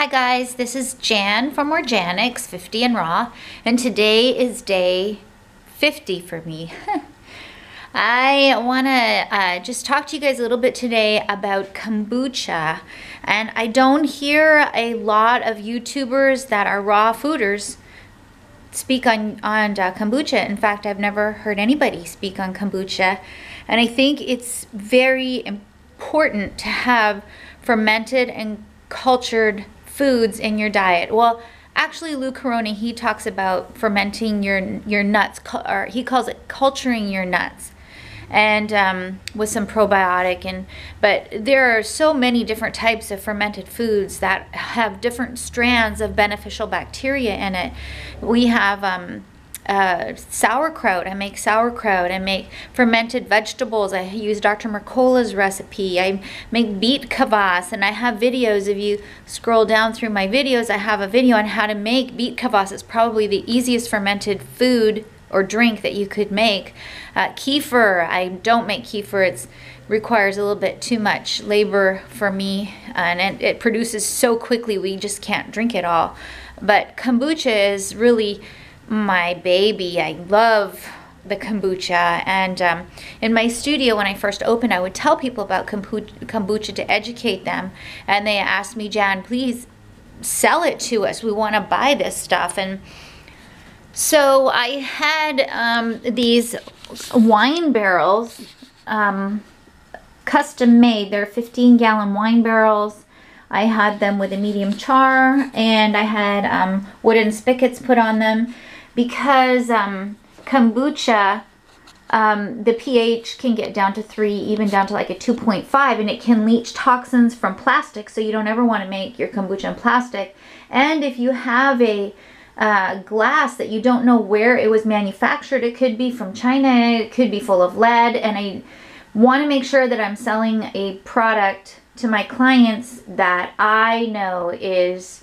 Hi guys, this is Jan from orJANics 50nRaw, and today is day 50 for me. I want to just talk to you guys a little bit today about kombucha, and I don't hear a lot of YouTubers that are raw fooders speak on kombucha. In fact, I've never heard anybody speak on kombucha, and I think it's very important to have fermented and cultured foods in your diet. Well, actually, Lou Caroni, he talks about fermenting your nuts, or he calls it culturing your nuts, and with some probiotic. But there are so many different types of fermented foods that have different strands of beneficial bacteria in it. We have sauerkraut. I make sauerkraut. I make fermented vegetables. I use Dr. Mercola's recipe. I make beet kvass, and I have videos. If you scroll down through my videos, I have a video on how to make beet kvass. It's probably the easiest fermented food or drink that you could make. Kefir. I don't make kefir. It requires a little bit too much labor for me, and it produces so quickly we just can't drink it all. But kombucha is really my baby. I love the kombucha, and in my studio when I first opened, I would tell people about kombucha to educate them, and they asked me, Jan, please sell it to us, we want to buy this stuff. And so I had these wine barrels, custom made. They're 15-gallon wine barrels. I had them with a medium char, and I had wooden spigots put on them, because kombucha, the pH can get down to 3, even down to like a 2.5, and it can leach toxins from plastic, so you don't ever want to make your kombucha in plastic. And if you have a glass that you don't know where it was manufactured, it could be from China, it could be full of lead, and I want to make sure that I'm selling a product to my clients that I know is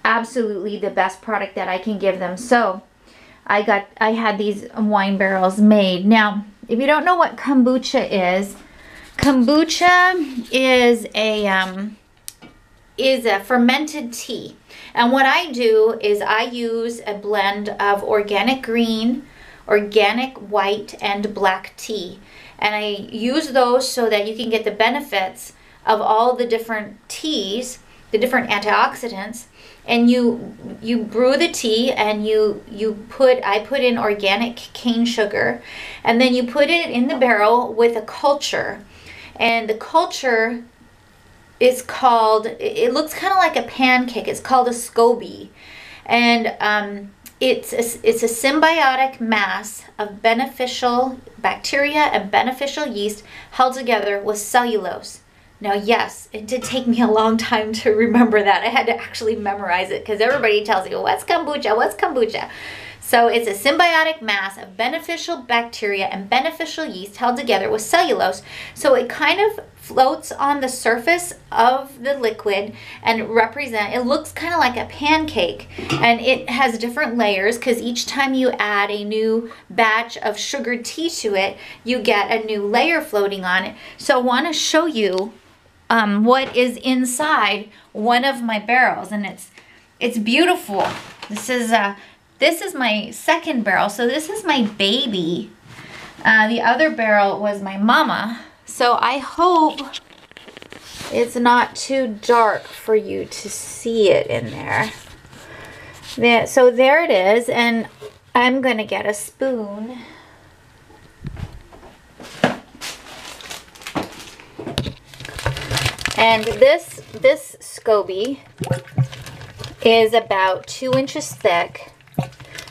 absolutely the best product that I can give them. So I had these wine barrels made. Now, if you don't know what kombucha is a fermented tea. And what I do is I use a blend of organic green, organic white, and black tea. And I use those so that you can get the benefits of all the different teas, the different antioxidants. And you brew the tea, and I put in organic cane sugar, and then you put it in the barrel with a culture. And the culture is called, it looks kind of like a pancake. It's called a SCOBY. And it's a symbiotic mass of beneficial bacteria and beneficial yeast held together with cellulose. Now, yes, it did take me a long time to remember that. I had to actually memorize it, because everybody tells you, what's kombucha? What's kombucha? So it's a symbiotic mass of beneficial bacteria and beneficial yeast held together with cellulose. So it kind of floats on the surface of the liquid, and it looks kind of like a pancake, and it has different layers, because each time you add a new batch of sugared tea to it, you get a new layer floating on it. So I want to show you what is inside one of my barrels, and it's beautiful. This is my second barrel, so this is my baby. The other barrel was my mama, so I hope it's not too dark for you to see it in there. So there it is, and I'm gonna get a spoon. And this SCOBY is about 2 inches thick.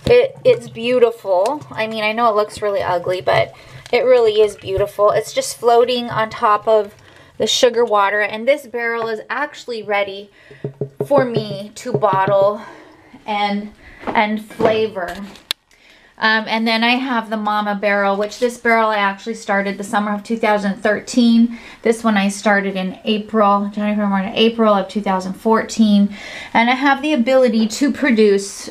It's beautiful. I mean, I know it looks really ugly, but it really is beautiful. It's just floating on top of the sugar water, and this barrel is actually ready for me to bottle and flavor. And then I have the Mama barrel, which this barrel I actually started the summer of 2013. This one I started in April of 2014. And I have the ability to produce,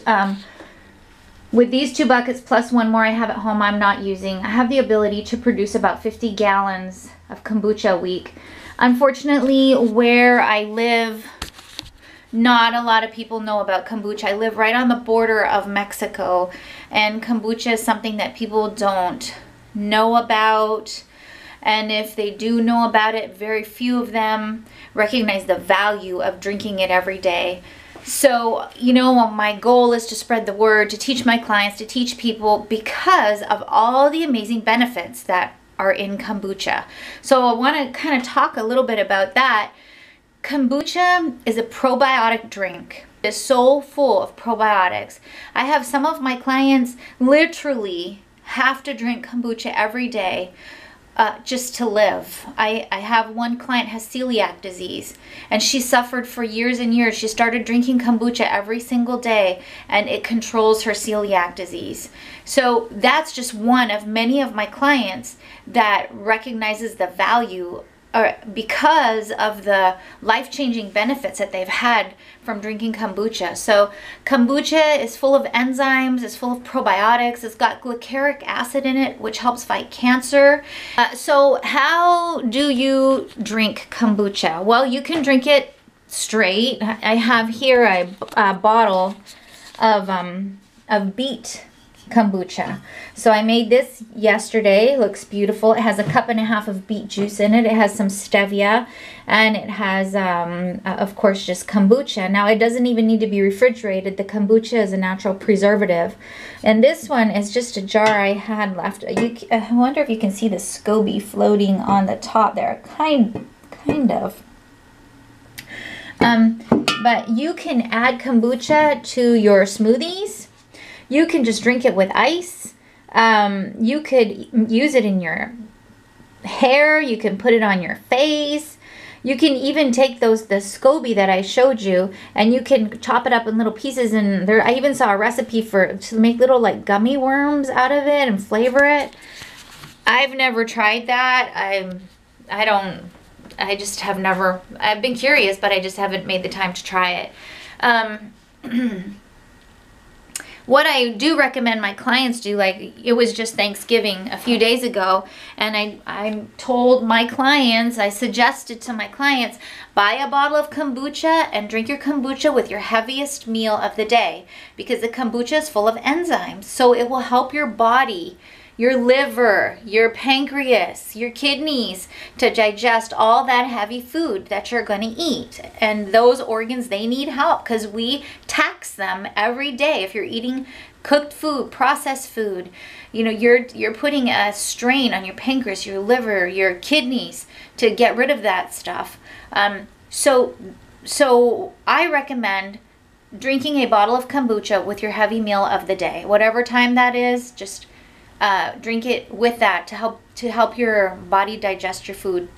with these 2 buckets plus one more I have at home I'm not using, I have the ability to produce about 50 gallons of kombucha a week. Unfortunately, where I live not a lot of people know about kombucha. I live right on the border of Mexico, and kombucha is something that people don't know about. And if they do know about it, very few of them recognize the value of drinking it every day. So, you know, my goal is to spread the word, to teach my clients, to teach people, because of all the amazing benefits that are in kombucha. So I want to kind of talk a little bit about that. Kombucha is a probiotic drink. It's so full of probiotics. I have some of my clients literally have to drink kombucha every day just to live. I have one client has celiac disease, and she suffered for years and years. She started drinking kombucha every single day, and it controls her celiac disease. So that's just one of many of my clients that recognizes the value because of the life-changing benefits that they've had from drinking kombucha. So kombucha is full of enzymes, it's full of probiotics, it's got glyceric acid in it, which helps fight cancer. So how do you drink kombucha? Well, you can drink it straight. I have here a bottle of beet kombucha. So I made this yesterday. It looks beautiful. It has a 1.5 cups of beet juice in it. It has some stevia, and it has of course just kombucha. Now it doesn't even need to be refrigerated. The kombucha is a natural preservative, and this one is just a jar I had left. I wonder if you can see the SCOBY floating on the top there, kind of. But you can add kombucha to your smoothies. You can just drink it with ice. You could use it in your hair. You can put it on your face. You can even take the SCOBY that I showed you, and you can chop it up in little pieces. And I even saw a recipe to make little like gummy worms out of it and flavor it. I've never tried that. I just have never. I've been curious, but I just haven't made the time to try it. What I do recommend my clients do, like it was just Thanksgiving a few days ago, and I told my clients, I suggested to my clients, buy a bottle of kombucha and drink your kombucha with your heaviest meal of the day, because the kombucha is full of enzymes. So it will help your body, your liver, your pancreas, your kidneys to digest all that heavy food that you're going to eat. And those organs, they need help because we tax them every day. If you're eating cooked food, processed food, you know, you're putting a strain on your pancreas, your liver, your kidneys to get rid of that stuff. So I recommend drinking a bottle of kombucha with your heavy meal of the day. Whatever time that is, just drink it with that to help your body digest your food.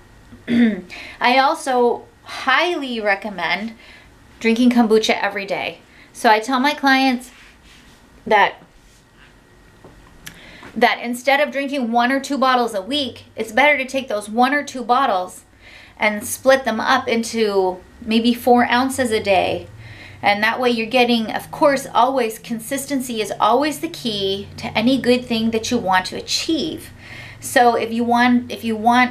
I also highly recommend drinking kombucha every day. So I tell my clients that instead of drinking 1 or 2 bottles a week, it's better to take those 1 or 2 bottles and split them up into maybe 4 ounces a day. And that way you're getting, of course, always, consistency is always the key to any good thing that you want to achieve. So if you want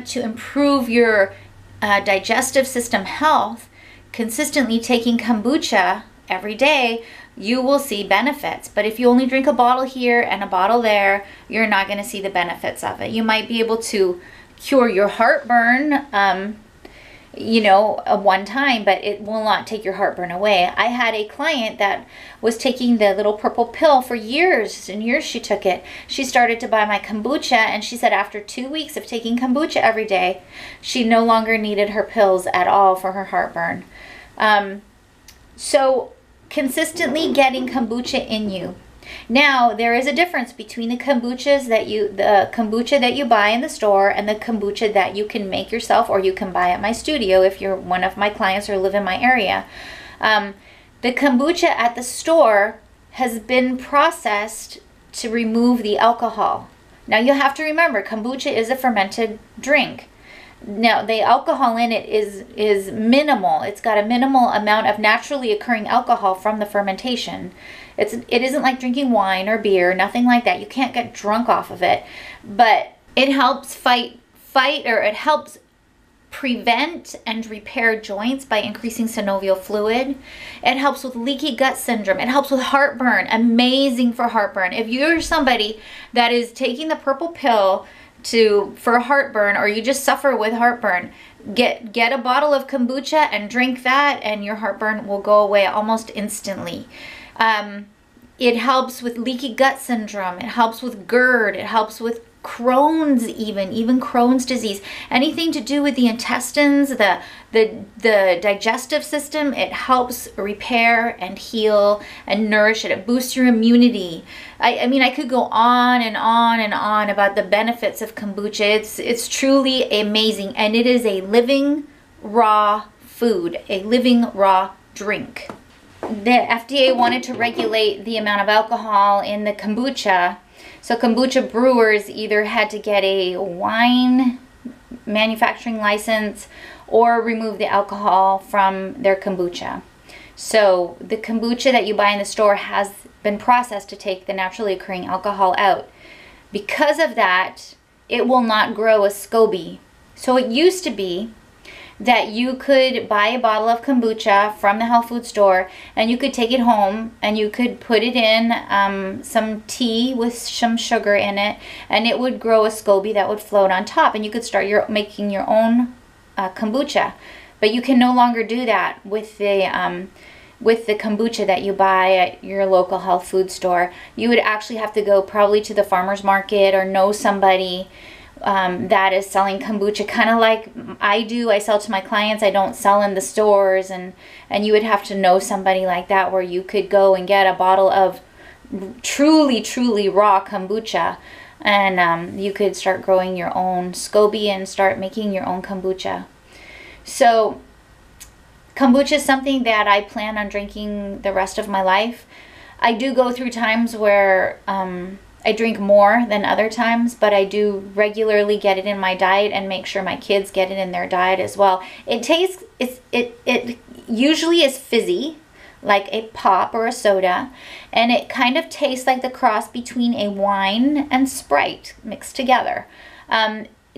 to improve your digestive system health, consistently taking kombucha every day, you will see benefits. But if you only drink a bottle here and a bottle there, you're not going to see the benefits of it. You might be able to cure your heartburn, you know, one time, but it will not take your heartburn away. I had a client that was taking the little purple pill for years and years. She took it. She started to buy my kombucha, and she said after 2 weeks of taking kombucha every day, she no longer needed her pills at all for her heartburn. So consistently getting kombucha in you. Now, there is a difference between the kombucha that you buy in the store and the kombucha that you can make yourself, or you can buy at my studio if you're one of my clients or live in my area. The kombucha at the store has been processed to remove the alcohol. Now, you have to remember, kombucha is a fermented drink. Now, the alcohol in it is minimal. It's got a minimal amount of naturally occurring alcohol from the fermentation. It isn't like drinking wine or beer, nothing like that. You can't get drunk off of it, but it helps fight, or it helps prevent and repair joints by increasing synovial fluid. It helps with leaky gut syndrome. It helps with heartburn. Amazing for heartburn. If you're somebody that is taking the purple pill for heartburn, or you just suffer with heartburn, get a bottle of kombucha and drink that, and your heartburn will go away almost instantly. It helps with leaky gut syndrome. It helps with GERD. It helps with Crohn's, even Crohn's disease. Anything to do with the intestines, the digestive system, it helps repair and heal and nourish it. It boosts your immunity. I mean, I could go on and on and on about the benefits of kombucha. It's truly amazing, and it is a living raw food, a living raw drink. The FDA wanted to regulate the amount of alcohol in the kombucha. So kombucha brewers either had to get a wine manufacturing license or remove the alcohol from their kombucha. So the kombucha that you buy in the store has been processed to take the naturally occurring alcohol out. Because of that, it will not grow a SCOBY. So it used to be that you could buy a bottle of kombucha from the health food store, and you could take it home and you could put it in some tea with some sugar in it, and it would grow a SCOBY that would float on top, and you could start making your own kombucha. But you can no longer do that with the kombucha that you buy at your local health food store. You would actually have to go probably to the farmer's market or know somebody that is selling kombucha, kind of like I do. I sell to my clients. I don't sell in the stores, and you would have to know somebody like that where you could go and get a bottle of truly raw kombucha, and you could start growing your own SCOBY and start making your own kombucha. So kombucha is something that I plan on drinking the rest of my life. I do go through times where I drink more than other times, but I do regularly get it in my diet and make sure my kids get it in their diet as well. It usually is fizzy, like a pop or a soda, and it kind of tastes like the cross between a wine and Sprite mixed together.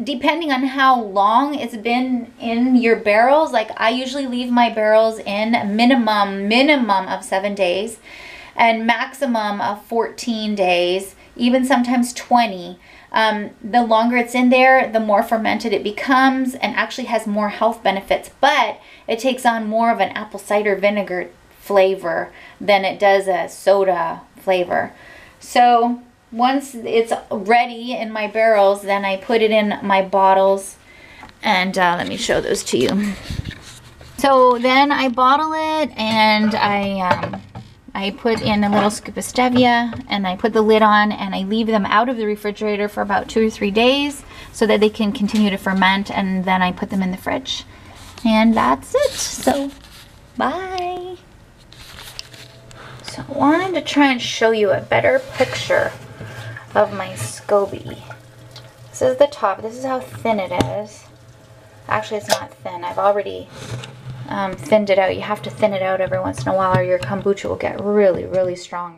Depending on how long it's been in your barrels, like I usually leave my barrels in a minimum of 7 days and maximum of 14 days. Even sometimes 20. The longer it's in there, the more fermented it becomes and actually has more health benefits, but it takes on more of an apple cider vinegar flavor than it does a soda flavor. So once it's ready in my barrels, then I put it in my bottles, and let me show those to you. So then I bottle it, and I put in a little scoop of stevia, and I put the lid on, and I leave them out of the refrigerator for about 2 or 3 days so that they can continue to ferment, and then I put them in the fridge. And that's it. So, bye. So I wanted to try and show you a better picture of my SCOBY. This is the top. This is how thin it is. Actually, it's not thin. I've already thinned it out. You have to thin it out every once in a while, or your kombucha will get really strong